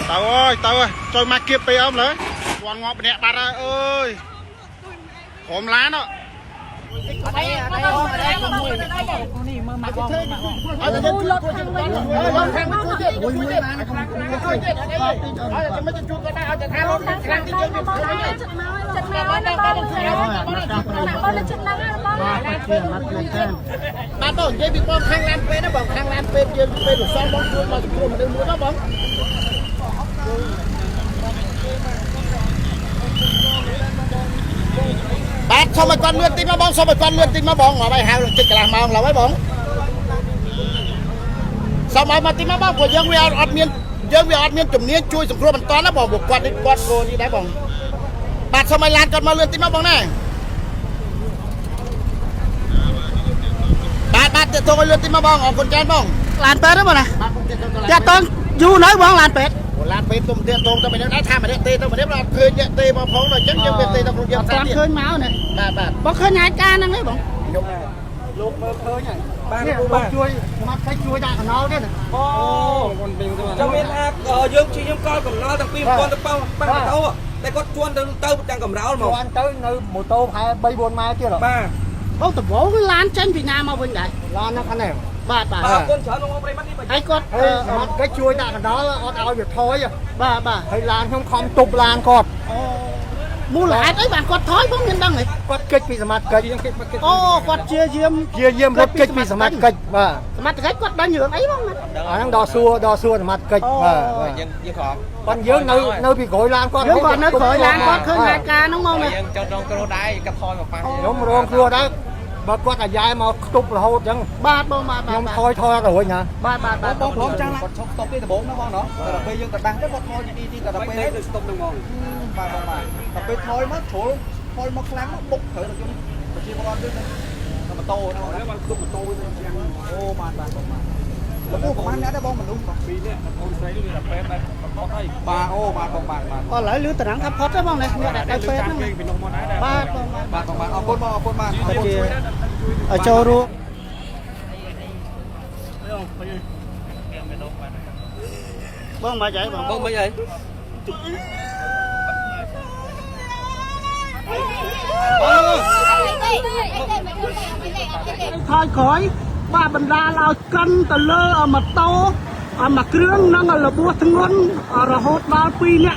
tao ơi cho mà kịp bây ông đấy còn ngọt nhẹ bà ra ơi ốm lá đó bạn bảo dây bị bom khang lam pe nó bằng khang lam pe dây pe được xong bóng chuối mà chuối mà đừng muốn nó bóng bạn sao mà con lươn tim nó bóng sao mà con lươn tim nó bóng mà bay hao được chích làm mong là mấy bóng sao mà tim nó bóng của dân vi admin chủng niên chui sủng cua mình toán nó bỏ một quạt đi quạt cô đi đá bóng bạn sao mà lan con mà lươn tim nó bóng này bạn tôi lươn tim nó bóng ở con trai bóng lan pet đó mà nè cha tôi du nói bóng lan pet lan pet tôm tiền tôm tao mình đã tham mà tê tao mà nếu là khơi tê mà phóng rồi chắc chắc tê tao không dám toàn khơi máu này bạn bóng khơi nhai ca năng đấy bóng lúc khơi nhảy bóng chui mà thấy chui ra còn nó đấy này trong miền Nam dương chỉ dương coi còn nó thằng pin con tao bao tao đây có chuôn tao đang cầm ráo mà anh tới nơi mùa tô hay bay buồn mai chưa rồi ba bóng tập bố cái lan trên Việt Nam mà bên đây lan nó cái này bà con chở nó đi bắt đi hay con cái chuối đã còn đó ao việc thôi bà hay lan không không tục lan con mua lại đấy bạn con thói bóng nhân đăng này con kịch bị mặt kịch con chia diêm rất kịch bị mặt kịch và mặt kịch con đã nhường ấy bóng này đang đo xua mặt kịch và con dưới nơi bị gội lan con dưới còn nơi gội lan con khơi hai ca đúng không này cho con cua đai cặp thôi một phần đúng rồi cua đấy bà con là dài mà tục là hột chẳng ba nhưng thôi rồi nhỉ ba bóng trắng con stop đi từ bốn nó ngon đó là bây giờ ta đang rất thôi đi là bây giờ stop đừng ngon ba tập bây thôi mất số thôi mất lắm mất bục thử được chứ mà chia con chứ mà tô nó nếu mà lúc mà tô ô mà nó mua của anh đã bông mình luôn vì nè con thấy là phép đây có thấy ba ô ba con lấy lưới tảng thấp phốt đó bông này đây phép ba con mà ở châu ru bông ba vậy bông mấy vậy thôi khỏi ba bần ra lao cân tờ lơ ở mặt to ở mặt krương nó là bua thằng luôn ở hốt ba pi nè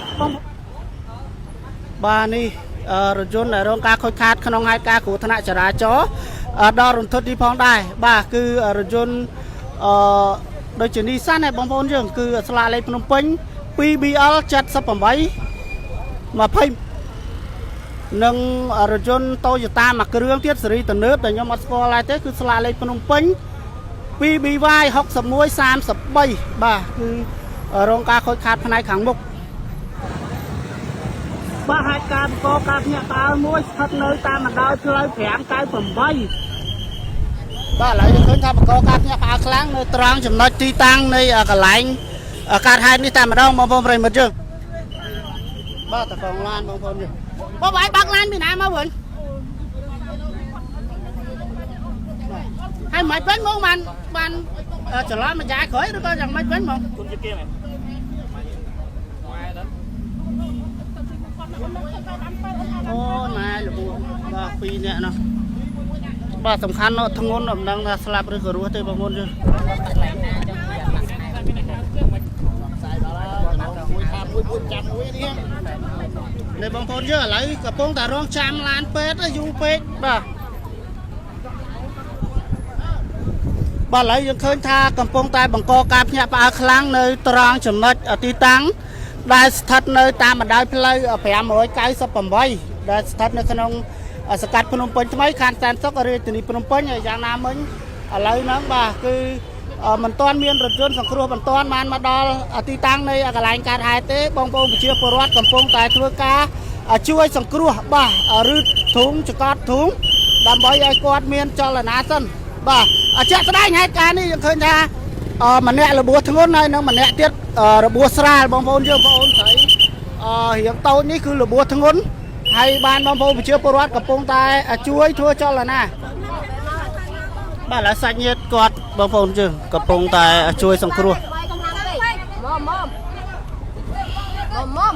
ba ni rồi chôn ở trong ca khôi khát khăn ông hai ca của thằng này chả ra chó đo run thốt đi phong đài ba cứ rồi chôn đôi chuyển đi sát này bóng bóng dương cứ sla lên Phnom Penh PBL chặt sắp bằng bấy mà phim nâng rồi chôn Toyota mặc krương tiết xử lý từ nước để cho Moscow lại thế cứ sla lên Phnom Penh PBY học sập muối sam sập bay ba cứ ở trong ca khôi khát phần này kháng mục ba hai ca có ca nhà ta muối thật nơi ta mà đôi chơi phèm cái phẩm bay ba lại được khơi ta mà có ca nhà ta kháng nơi trăng chấm nói ti tăng nơi cả lạnh ca hai đi ta mà đâu mà bom rồi mất chưa ba ta còn lan bom bom gì ba bảy bác lan Việt Nam mà vẫn hay mấy bánh mông bạn trở lại mà dài khởi nó coi rằng mấy bánh mông ô này là buồn ba phi nè nó ba tầm khăn nó thằng ngôn ẩm đang slap rồi cửa rúa tới bằng ngôn chưa để bằng thôn chưa lấy cả bông ta rong trăm lan pet nó du pet ba bà lấy những khơi tha cầm bông tay bằng co cạp nhà bà khlang nơi trăng chấm nét ở tí tăng đại thật nơi ta mà đại plei ở phía mỗi cái sập bầm bay đại thật nơi con ở scat Phnom Penh mấy khăn san sóc ở đây từ Phnom Penh này giang nam mình ở lấy nó bà cứ mình toan miên rồi chuyên sản xuất mình toan man mà đo ở tí tăng này ở cái lạnh cát hai té bông bông chia porot cầm bông tay thưa cá ở chui sản xuất bà ở rứt thúng cho cát thúng đầm bơi ai quạt miên cho là ná sân bà chết đây ngay cái này khơi ra mà nè là bùa thôn này nó mà nè tiết là bùa sra bông bông chưa bông thấy hiện tàu ní cứ là bùa thôn hay ban bông bông chưa porot cầm bông tay chuối thua cho là nè bà là sạch nhiệt quạt bông bông chưa cầm bông tay chuối xong cua mồm mồm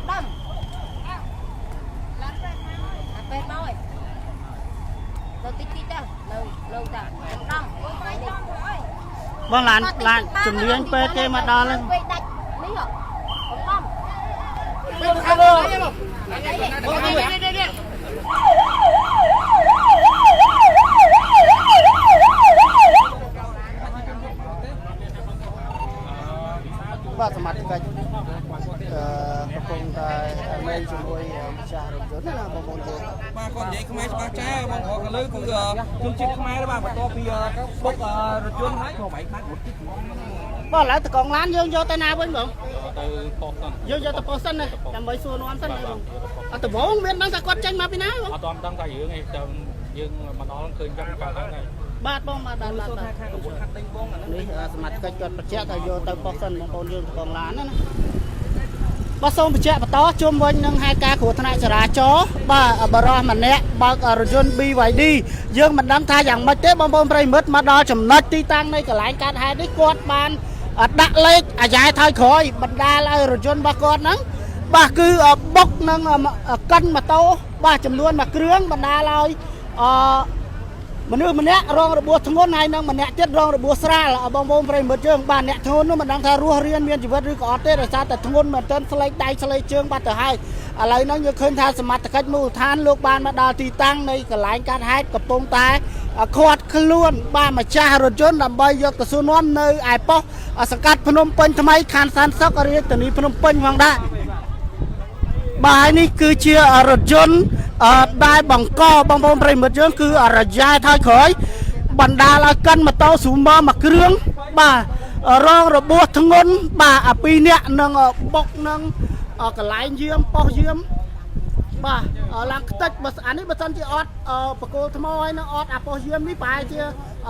đâm bê môi lâu tí tí đâu lâu ta đâm បងឡានជំនាញពេទ្យគេមកដល់ហើយ បាទសមត្ថកិច្ចកំពុងតែលេងជាមួយម្ចាស់រថយន្តណាបងប្អូនយើង បាទគាត់និយាយខ្មែរច្បាស់ចាបងប្អូនលើគឺជនជាតិខ្មែរបាទបន្ទាប់ពីបុករថយន្តហើយក៏បែកបាក់រត់ទៀត បាទឥឡូវតកងឡានយើងយកទៅណាវិញបង ទៅប៉ុស្តិ៍ យើងយកទៅប៉ុស្តិ៍សិនណាដើម្បីសួរនាំសិនណាបងអត់ដំបងមានដឹងថាគាត់ចេញមកពីណាបង អត់ដឹងថារឿងឯងចាំយើងមកដល់ឃើញចាំកើតឡើងហើយ បាទបងបាទបាទខាងរថយន្តខាត់ដេញបងនេះសមត្ថកិច្ចគាត់បញ្ជាក់ថាយកទៅប៉ុស្តិ៍សិនបងប្អូនយើងតកងឡានណាបាទសូមបញ្ជាក់បន្តជុំវិញនឹងហេតុការណ៍គ្រោះថ្នាក់ចរាចរណ៍បាទបរិះម្នាក់បើករថយន្ត BYD យើងមិនដឹងថាយ៉ាងម៉េចទេបងប្អូនប្រិយមិត្តមកដល់ចំណុចទីតាំងនៃកន្លែងកើតហេតុនេះគាត់បានដាក់លេខអាយ៉ែថយក្រោយបណ្ដាលឲ្យរថយន្តរបស់គាត់ហ្នឹងបាទគឺបុកនឹងកិនម៉ូតូបាទចំនួនមួយគ្រឿងបណ្ដាលឲ្យមនុស្សម្នាក់រងរបួសធ្ងន់ហើយនឹងម្នាក់ទៀតរងរបួសស្រាលបងប្អូនប្រិយមិត្តយើងបាទអ្នកធ្ងន់នោះមិនដឹងថារស់រៀនមានជីវិតឬក៏អត់ទេដោយសារតែធ្ងន់មែនទែនស្លេកដៃស្លេកជើងបាត់ទៅហើយឥឡូវនេះយើងឃើញថាសមត្ថកិច្ចមូលដ្ឋានលោកបានមកដល់ទីតាំងនៃកន្លែងកាត់ហេតុកំពុងតែខាត់ខ្លួនបាទម្ចាស់រថយន្តដើម្បីយកទៅសួរនាំនៅឯប៉ុស្តិ៍សង្កាត់ភ្នំពេញថ្មីខណ្ឌសានសុខរាជធានីភ្នំពេញផងដែរបាទនេះគឺជារថយន្តដែលបង្កបងប្អូនប្រិយមិត្តយើងគឺរយ៉ាថយក្រោយបណ្ដាលឲ្យកិនម៉ូតូស៊ូមមួយគ្រឿងបាទរងរបួសធ្ងន់បាទ2នាក់នឹងបុកនឹងកន្លែងយាមប៉ុស្តិ៍យាមបាទឡើងខ្ទេចបើអានេះបើសិនជាអត់បកគោលថ្មហើយនឹងអត់អាប៉ុស្តិ៍យាមនេះប្រហែលជា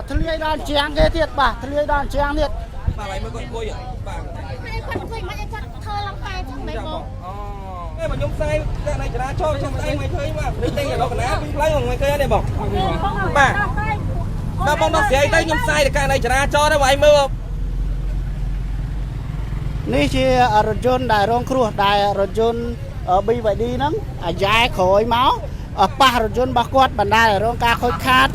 ធ្លាយដល់ជាងគេទៀតបាទធ្លាយដល់ជាងទៀតបាទហើយមើលគាត់គួយបាទគាត់គួយមិនគាត់ធ្វើឡើងតែចឹងមិនបង Ê mà nhung sai cái này chả cho trong tay mày chơi mà lấy tay nó còn áp đi lấy mà mày chơi này bọc bà tao mong nó sẽ tay nhung sai thì cái này chả cho đâu mà anh mơ không នេះជារថយន្តដែលរងគ្រោះដែលរថយន្ត BYD ហ្នឹងអាយ៉ែក្រោយមកប៉ះរថយន្តរបស់គាត់បណ្ដាលឲ្យរងការខូចខាត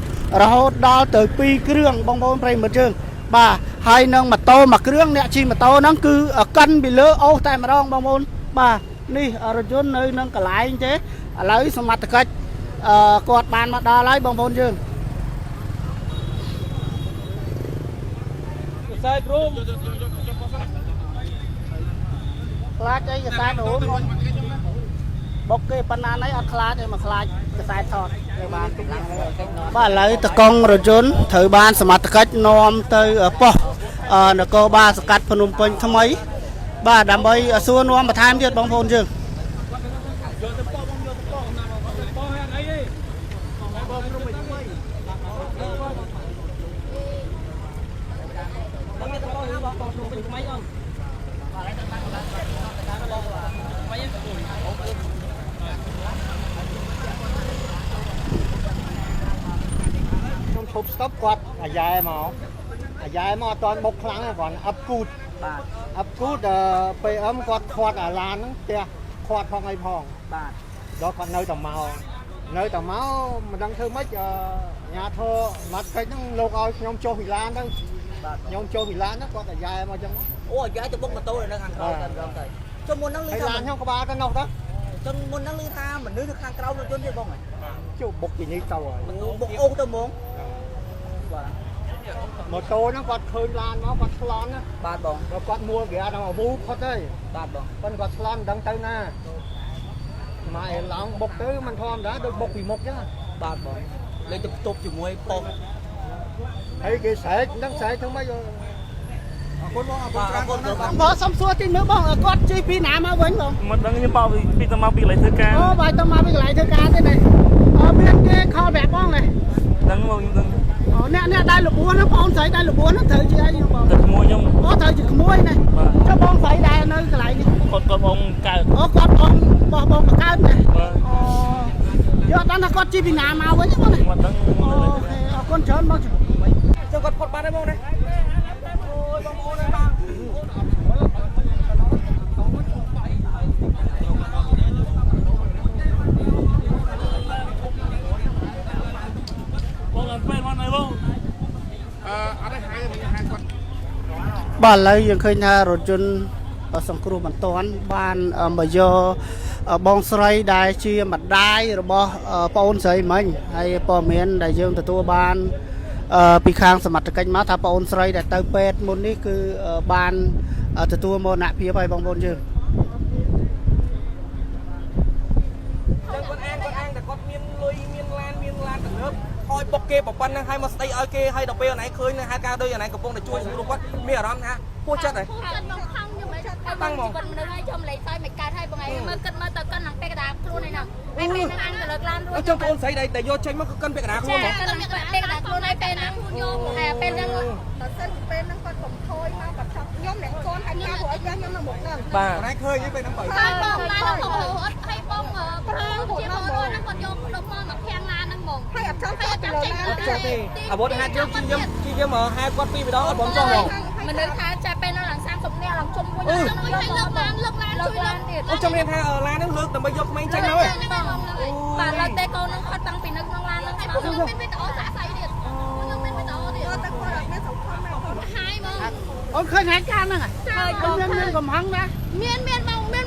រហូតដល់ទៅ2គ្រឿងបងប្អូនប្រិយមិត្តយើងបាទហើយនឹងម៉ូតូមួយគ្រឿងអ្នកជិះម៉ូតូហ្នឹងគឺកិនពីលើអូសតែម្ដងបងប្អូនបាទនេះរថយន្តនៅនឹងកន្លែងទេឥឡូវសមត្ថកិច្ចគាត់បានមកដល់ហើយបងប្អូនយើង sai bro ខ្លាចអីកសែតអូនបុកគេប៉ុណ្ណានេះអត់ខ្លាចទេមកខ្លាចកសែតថតទៅបានទុកឡើងបាទឥឡូវតកង់រថយន្តត្រូវបានសមត្ថកិច្ចនាំទៅប៉ុស្តិ៍នគរបាលសង្កាត់ភ្នំពេញថ្មីបាទដើម្បីសួរនាំបន្ថែមទៀតបងប្អូនយើង ឈប់ស្តុបគាត់អាយ៉ែមកអត់តន់បុកខ្លាំងទេគាត់អឹបគូតបាទអឹបគូតPMគាត់ខាត់អាឡានហ្នឹងផ្ទះខាត់ផងអីផងបាទដល់គាត់នៅតែមកមិនដឹងធ្វើម៉េចញ៉ាធរមាត់កិច្ចហ្នឹងលោកឲ្យខ្ញុំចុះវិឡានទៅបាទខ្ញុំចុះវិឡានហ្នឹងគាត់អាយ៉ែមកអញ្ចឹងអូអាយ៉ែទៅបុកម៉ូតូនៅខាងក្រោយតែម្ដងទៅចុះមុនហ្នឹងឮថាឡានខ្ញុំក្បាលទៅនោះទៅចុះមុនហ្នឹងឮថាមនុស្សនៅខាងក្រោយរថយន្តទៀតបងចុះបុកពីនេះទៅហើយបុកអូសទៅហ្មង ម៉ូតូហ្នឹងគាត់ឃើញឡានមកគាត់ឆ្លន់ណាបាទបងគាត់មួលគេអត់មកវូផុតទេបាទបងប៉ុន្តែគាត់ឆ្លន់មិនដឹងទៅណាមកឯឡងបុកទៅមិនធម្មតាដូចបុកពីមុខចឹងបាទបងលេងទៅផ្ទប់ជាមួយប៉ុស្តិ៍ហើយគេស្រែកមិនដឹងស្រែកធ្វើម៉េចអរគុណបងអរគុណច្រើនបងសុំសួរទីមើលបងគាត់ជិះពីណាមកវិញបងមិនដឹងខ្ញុំបោកពីទៅមកពីកន្លែងធ្វើការអូបាយទៅមកពីកន្លែងធ្វើការទេនេះមានគេខលប្រាប់បងនេះដឹងបងខ្ញុំដឹង អ្នកដែលលបួនហ្នឹងបងស្រីដែលលបួនហ្នឹងត្រូវជាអីបងទៅក្មួយខ្ញុំអូត្រូវជាក្មួយនេះចុះបងស្រីដែលនៅកន្លែងនេះគាត់បងកើតអូគាត់បងបងកើតណាអូយកដល់ថាគាត់ជីពីណាមកវិញបងណាមិនដឹងអូខេអរគុណច្រើនបងចុះគាត់ផុតបានទេបងណាអូយបងប្អូនណាបង បាទឥឡូវយើងឃើញថារថយន្តសង្គ្រោះបន្ទាន់បានមកយកបងស្រីដែលជាម្ដាយរបស់ប្អូនស្រីមិញហើយព័ត៌មានដែលយើងទទួលបានពីខាងសមត្ថកិច្ចមកថាប្អូនស្រីដែលទៅពេទ្យមុននេះគឺបានទទួលមរណភាពហើយបងប្អូនយើង គាត់អាងតែគាត់មានលុយមានឡានទំនើបថយបុកគេប៉ុណ្ណឹងហើយមកស្ដីឲ្យគេហើយដល់ពេលអណៃឃើញហេតុការណ៍ដូចអណៃកំពុងតែជួយសង្គ្រោះគាត់មានអារម្មណ៍ថាពោះចិត្តហើយ ចិត្តមកខំខ្ញុំមិនចិត្តបាំងមកគាត់មនុស្សឲ្យខ្ញុំលេខឲ្យមិនកើតឲ្យបងឯងមើលគិតមើលទៅកាន់នឹងពេលកដាខ្លួនឯហ្នឹងហើយពេលហ្នឹងអញទៅលើកឡានរួច ចុះបងស្រីដែលយកចេញមកគឺកិនពាក់កណ្ដាលខ្លួនមក ពេលកដាខ្លួនឯងពេលហ្នឹងខ្ញុំហើយពេលហ្នឹងដល់សិនពេលហ្នឹងគាត់កំថយមកគាត់ខ្ញុំអ្នកកូនហើយខ្ញុំពួកអីខ្ញុំនៅមុខហ្នឹង បាទអណៃឃើញពេលហ្នឹងបើ ហើយបងឡានហ្នឹងអត់ឲ្យបងប្រើជាបងហ្នឹងគាត់យកដុំមកខាងឡានហ្នឹងហ្មងហើយអត់ចង់ទៅពីលើឡាន អត់ចុះទេអាវុធហាត់យើងខ្ញុំមកហៅគាត់ពីរដងអត់បងចង់ហ្មង មនុស្សថាចាពេលហ្នឹងឡើង30នាក់ឡើងជុំមួយហ្នឹងហើយលើកឡានជួយឡានទៀត អូចាំមានថាឡានហ្នឹងលើកដើម្បីយកក្មេងចេញមកហ៎ បាទលើកតែកូនហ្នឹងគាត់តាំងពីនៅក្នុងឡានហ្នឹងហើយពួកខ្ញុំមានវីដេអូសាក់សៃទៀតខ្ញុំមានវីដេអូទៀតតែគាត់អត់មានសង្ឃឹមតែគាត់ហាយហ្មង អូនឃើញហេតុការណ៍ហ្នឹងហើយមានកំហឹងណា មាន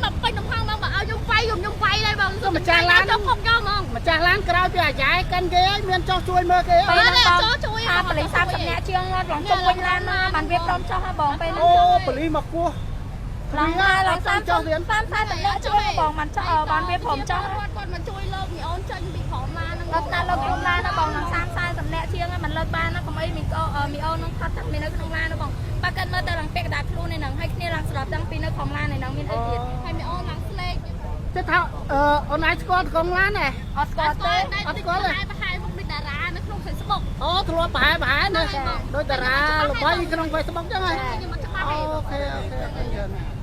មកពេញទំហំមកបើឲ្យខ្ញុំវាយខ្ញុំវាយដែរបងទៅម្ចាស់ឡានទៅខុសយកហ្មង ម្ចាស់ឡានក្រោយពីអាយ៉ែកិនគេហើយមានចោះជួយមើលគេ ពេលហ្នឹងចោះជួយថាប៉ូលីស30នាក់ជាងឡើងជុំវិញឡានមកបានវាព្រមចោះហ่าបងពេលហ្នឹង អូប៉ូលីសមកគោះ ឡើង30ចោះទៀត30នាក់ជួយបងបានចោះបានវាព្រមចោះគាត់មកជួយលោកមីអូនចេញពីក្រុមឡានហ្នឹងដល់តែលោកក្រុមឡានណាបងនឹង30នាក់ជាងហើយមិនលើកបានណាកុំអីមីអូននឹងផាត់តែមាននៅក្នុងឡានណាបងប៉ាកិនមើលទៅឡើងពាក់កណ្ដាលខ្លួនឯហ្នឹងហើយគ្នាឡើងស្ដាប់តាំងពីនៅក្រុមឡានឯហ្នឹងមានអីទៀតហើយមីអូនឡើងស្លេក ទៅថាអូនអាចស្គាល់កងឡានទេ អត់ស្គាល់ទេអត់ស្គាល់ទេប្រហែលមុខដូចតារានៅក្នុង Facebook អូធ្លាប់ប្រហែលណាដូចតារាល្បីក្នុង Facebook ចឹងហ៎ ខ្ញុំអត់ច្បាស់ទេ អូខេ